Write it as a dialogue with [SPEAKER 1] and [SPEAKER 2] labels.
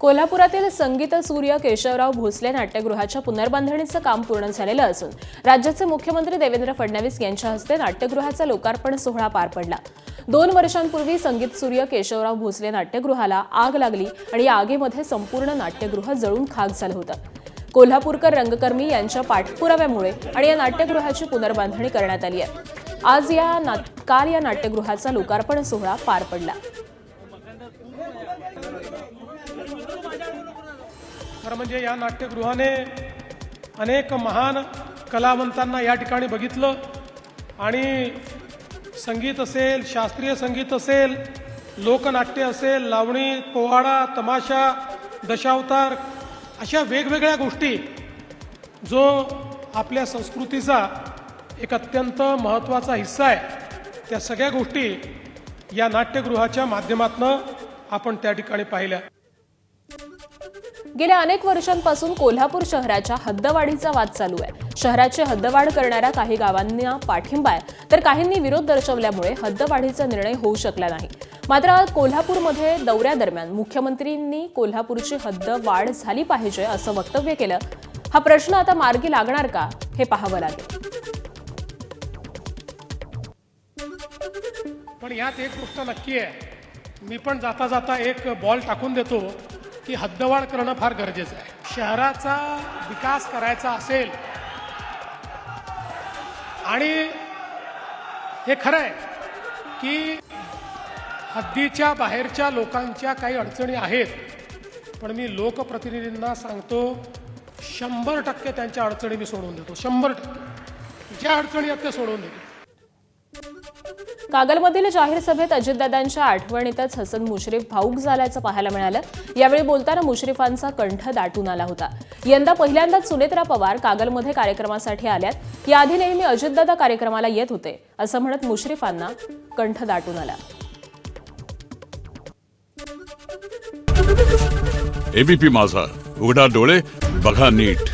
[SPEAKER 1] कोल्हापुरातील संगीत सूर्य केशवराव भोसले नाट्यगृहाच्या पुनर्बांधणीचं काम पूर्ण झालेलं असून राज्याचे मुख्यमंत्री देवेंद्र फडणवीस यांच्या हस्ते नाट्यगृहाचा लोकार्पण सोहळा पार पडला। 2 वर्षांपूर्वी संगीत सूर्य केशवराव भोसले नाट्यगृहाला आग लागली आणि या आगीमध्ये संपूर्ण नाट्यगृह जळून खाक झालं होतं। कोल्हापूरकर रंगकर्मी यांच्या पाठपुराव्यामुळे आणि या नाट्यगृहाची पुनर्बांधणी करण्यात आली आहे। काल या नाट्यगृहाचा लोकार्पण सोहळा पार पडला।
[SPEAKER 2] खरं म्हणजे या नाट्यगृहाने अनेक महान कलावंतांना या ठिकाणी बघितलं आणि संगीत असेल, शास्त्रीय संगीत असेल, लोकनाट्य असेल, लावणी, पोवाडा, तमाशा, दशावतार अशा वेगवेगळ्या गोष्टी जो आपल्या संस्कृतीचा एक अत्यंत महत्त्वाचा हिस्सा आहे, त्या सगळ्या गोष्टी या नाट्यगृहाच्या माध्यमातून आपण त्या ठिकाणी पाहिल्या।
[SPEAKER 1] गेल्या अनेक वर्षांपासून कोल्हापूर शहराच्या हद्दवाढीचा वाद चालू आहे। शहराची हद्दवाढ करणाऱ्या काही गावांना पाठिंबा आहे, तर काहींनी विरोध दर्शवल्यामुळे हद्दवाढीचा निर्णय होऊ शकला नाही। मात्र कोल्हापूरमध्ये दौऱ्यादरम्यान मुख्यमंत्र्यांनी कोल्हापूरची हद्दवाढ झाली पाहिजे असं वक्तव्य केलं। हा प्रश्न आता मार्गी लागणार का हे पाहावं लागेल।
[SPEAKER 2] पण यात एक गोष्ट नक्की आहे, मी पण जाता जाता एक बॉल टाकून देतो की हद्दवाढ करणं फार गरजेचं आहे। शहराचा विकास करायचा असेल आणि हे खरं आहे की हद्दीच्या बाहेरच्या लोकांच्या काही अडचणी आहेत, पण मी लोकप्रतिनिधींना सांगतो 100% त्यांच्या अडचणी मी सोडवून देतो। 100% ज्या अडचणी आहेत त्या सोडवून देतो।
[SPEAKER 1] कागलमधील जाहीर सभेत अजितदादांच्या आठवणीतच हसन मुश्रीफ भाऊक झाल्याचं पाहायला मिळालं। यावेळी बोलताना मुश्रीफांचा कंठ दाटून आला होता। यंदा पहिल्यांदाच सुनेत्रा पवार कागलमध्ये कार्यक्रमासाठी आल्यात। याआधी नेहमी अजितदादा कार्यक्रमाला येत होते असं म्हणत मुश्रीफांना कंठ दाटून आला।
[SPEAKER 3] एबीपी माझा, उघडा डोळे बघा नीट।